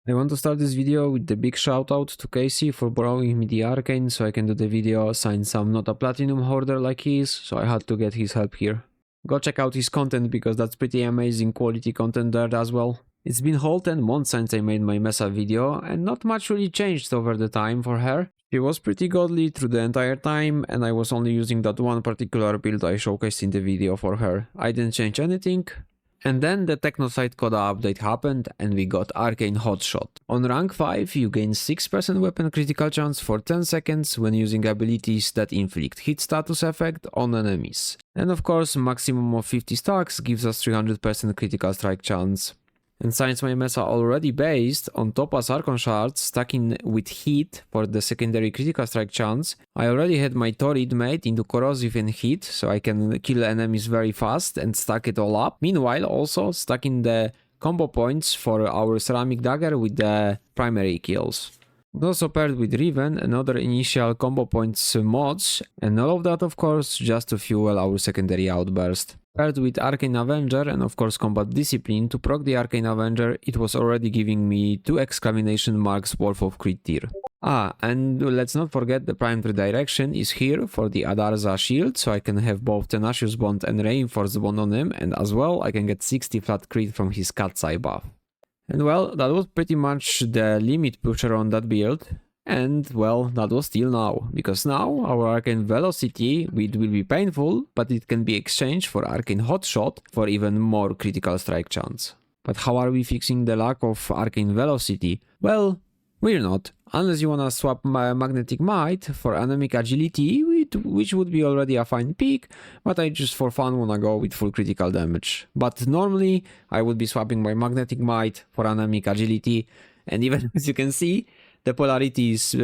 I want to start this video with the big shout out to Casey for borrowing me the Arcane so I can do the video since I'm not a platinum hoarder like he is, so I had to get his help here. Go check out his content because that's pretty amazing quality content there as well. It's been whole 10 months since I made my Mesa video and not much really changed over the time for her. She was pretty godly through the entire time and I was only using that one particular build I showcased in the video for her. I didn't change anything. And then the Technocyte coda update happened and we got Arcane Hot Shot. On rank 5 you gain 6% weapon critical chance for 10 seconds when using abilities that inflict hit status effect on enemies. And of course maximum of 50 stacks gives us 300% critical strike chance. And since my Mesa already based on Topaz Arcane shards stacking with heat for the secondary critical strike chance, I already had my Torrid made into corrosive and heat so I can kill enemies very fast and stack it all up. Meanwhile also stacking the combo points for our ceramic dagger with the primary kills. Also paired with Riven and other initial combo points mods, and all of that of course just to fuel our secondary outburst. Paired with Arcane Avenger and of course Combat Discipline to proc the Arcane Avenger, it was already giving me 2 exclamation marks worth of crit tier. And let's not forget the Primed Redirection is here for the Adarza shield, so I can have both Tenacious Bond and Reinforced Bond on him, and as well I can get 60 flat crit from his Cat's Eye buff. And well, that was pretty much the limit pusher on that build. And well, that was till now, because now our Arcane Velocity, it will be painful, but it can be exchanged for Arcane Hot Shot for even more critical strike chance. But how are we fixing the lack of Arcane Velocity? Well, we're not, unless you wanna swap Magnetic Might for Anemic Agility, which would be already a fine pick, but I just for fun wanna go with full critical damage. But normally, I would be swapping my Magnetic Might for Anemic Agility, and even as you can see, the polarity is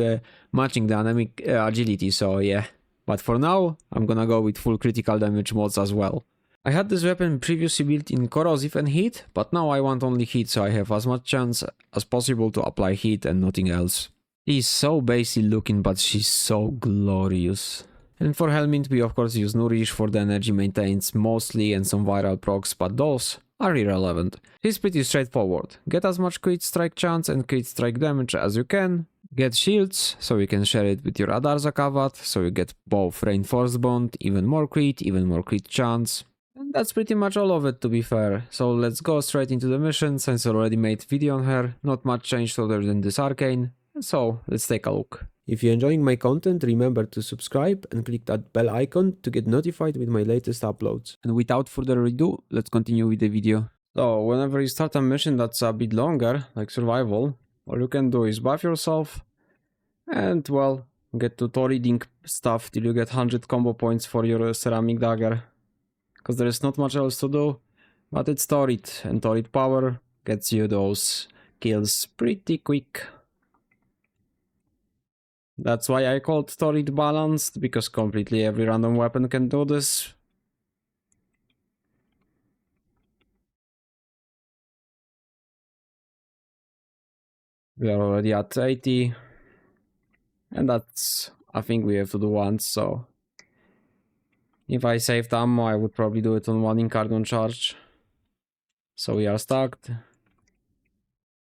matching the Anemic Agility, so yeah. But for now, I'm gonna go with full critical damage mods as well. I had this weapon previously built in corrosive and heat, but now I want only heat so I have as much chance as possible to apply heat and nothing else. She's so basic looking, but she's so glorious. And for Helmint we of course use Nourish for the energy maintains mostly and some viral procs, but those are irrelevant. She's pretty straightforward. Get as much crit strike chance and crit strike damage as you can. Get shields, so you can share it with your Adarza Kavat, so you get both Reinforced Bond, even more crit chance. And that's pretty much all of it, to be fair. So let's go straight into the mission, since I already made video on her. Not much changed other than this Arcane. So let's take a look. If you're enjoying my content, remember to subscribe and click that bell icon to get notified with my latest uploads. And without further ado, let's continue with the video. So whenever you start a mission that's a bit longer, like survival, all you can do is buff yourself and well, get to Torriding stuff till you get 100 combo points for your ceramic dagger. Because there is not much else to do, but it's Torrid, and Torrid power gets you those kills pretty quick. That's why I called Torrid balanced, because completely every random weapon can do this. We are already at 80, and that's a thing we have to do once, so if I saved ammo I would probably do it on one Incardon charge. So we are stacked.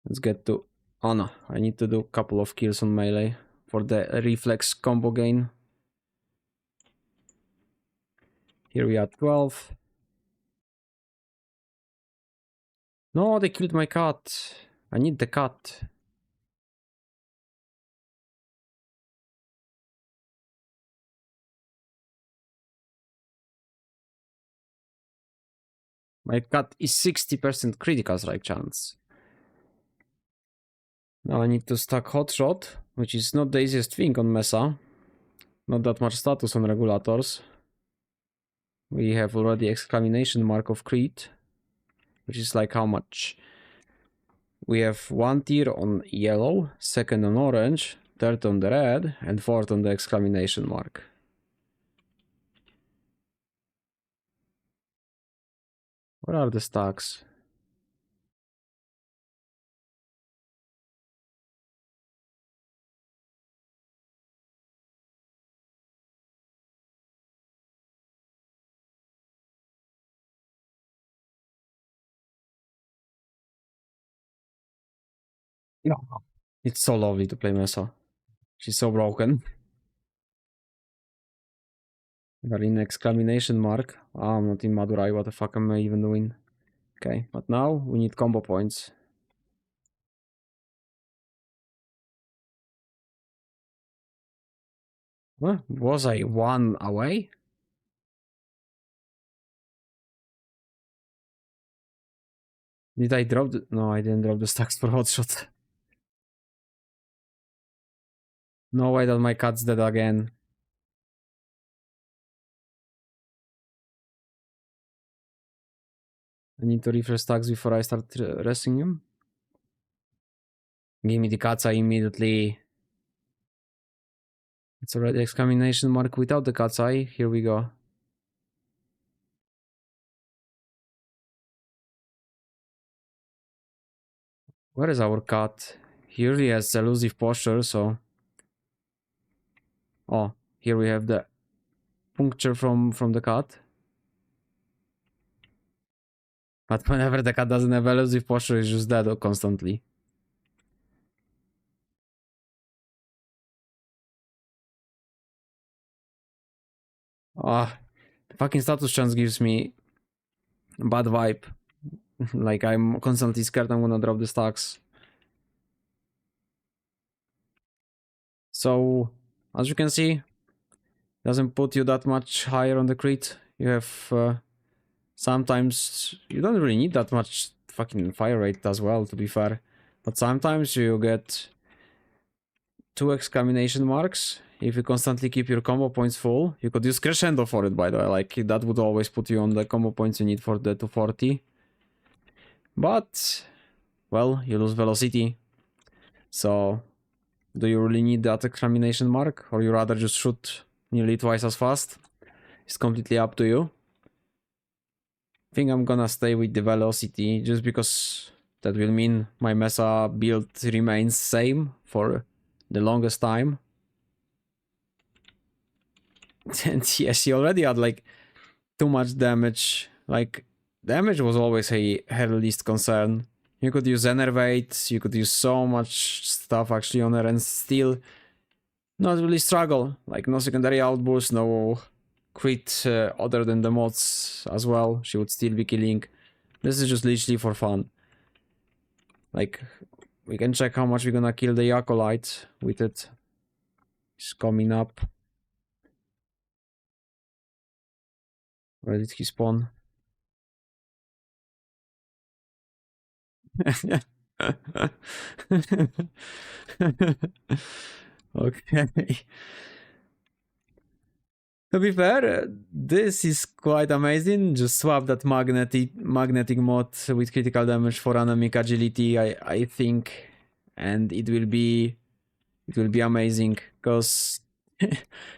Let's get to... oh no, I need to do a couple of kills on melee for the reflex combo gain. Here we are at 12. No, they killed my cat. I need the cat. My cat is 60% critical strike chance. Now I need to stack Hot Shot, which is not the easiest thing on Mesa. Not that much status on regulators. We have already exclamation mark of crit, which is like how much? We have 1 tier on yellow, 2nd on orange, 3rd on the red, and 4th on the exclamation mark. Where are the stacks? Yeah. It's so lovely to play Mesa. She's so broken. Got in exclamation mark. Ah, I'm not in Madurai, what the fuck am I even doing? Okay, but now we need combo points. What? Was I one away? Did I drop the... No, I didn't drop the stacks for Hot Shot. No way that my cat's dead again. I need to refresh stacks before I start resting him. Give me the cat's eye immediately. It's already exclamation mark without the cat's eye. Here we go. Where is our cat? He really has elusive posture, so... Oh, here we have the puncture from the cat. But whenever the cat doesn't have elusive posture, it's just dead constantly. Ah, fucking status chance gives me bad vibe. Like I'm constantly scared I'm gonna drop the stacks. So, as you can see, doesn't put you that much higher on the crit. You have sometimes you don't really need that much fucking fire rate as well, to be fair. But sometimes you get 2 exclamation marks. If you constantly keep your combo points full, you could use crescendo for it, by the way. Like that would always put you on the combo points you need for the 240. But well, you lose velocity. So do you really need that exclamation mark, or you rather just shoot nearly twice as fast? It's completely up to you. I think I'm gonna stay with the velocity just because that will mean my Mesa build remains same for the longest time. And yeah, she already had like too much damage. Like damage was always her least concern. You could use Enervate, you could use so much stuff actually on her and still not really struggle. Like no secondary outburst, no crit other than the mods as well. She would still be killing. This is just literally for fun. Like we can check how much we're gonna kill the Acolyte with it. It's coming up. Where did he spawn? Okay. To be fair, this is quite amazing. Just swap that magnetic mod with critical damage for anemic agility, I think, and it will be amazing. Because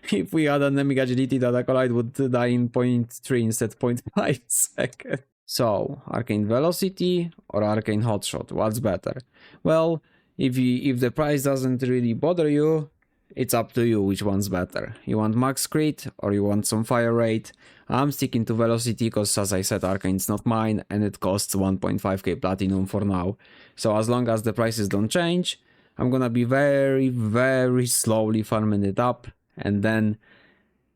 if we add anemic agility, that Acolyte would die in 0.3 instead 0.5 seconds. So, Arcane Velocity or Arcane Hot Shot, what's better? Well, if the price doesn't really bother you, it's up to you which one's better. You want max crit or you want some fire rate? I'm sticking to Velocity because, as I said, Arcane's not mine and it costs 1.5k platinum for now. So as long as the prices don't change, I'm gonna be very, very slowly farming it up, and then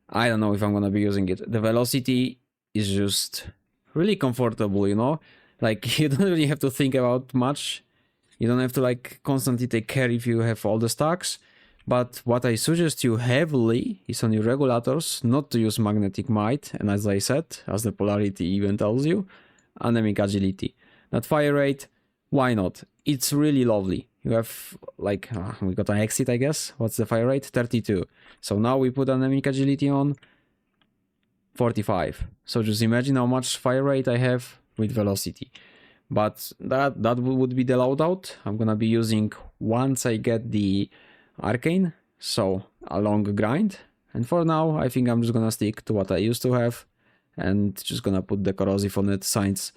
I don't know if I'm gonna be using it. The Velocity is just really comfortable, you know? Like, you don't really have to think about much. You don't have to, like, constantly take care if you have all the stacks. But what I suggest you heavily is on your regulators not to use Magnetic Might, and as I said, as the polarity even tells you, Anemic Agility. That fire rate, why not? It's really lovely. You have, like, we got an exit, I guess. What's the fire rate? 32. So now we put Anemic Agility on, 45. So just imagine how much fire rate I have with velocity. But that would be the loadout I'm gonna be using once I get the Arcane, so a long grind. And for now, I think I'm just gonna stick to what I used to have and just gonna put the corrosive on it since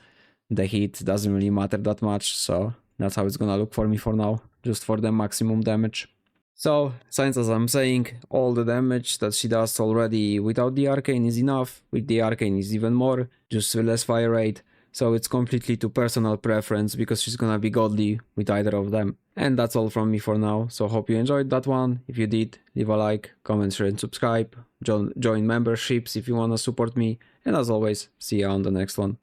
the heat doesn't really matter that much. So that's how it's gonna look for me for now, just for the maximum damage. So, since as I'm saying, all the damage that she does already without the Arcane is enough, with the Arcane is even more, just less fire rate. So it's completely to personal preference because she's gonna be godly with either of them. And that's all from me for now, so hope you enjoyed that one. If you did, leave a like, comment, share and subscribe. Join memberships if you wanna support me. And as always, see ya on the next one.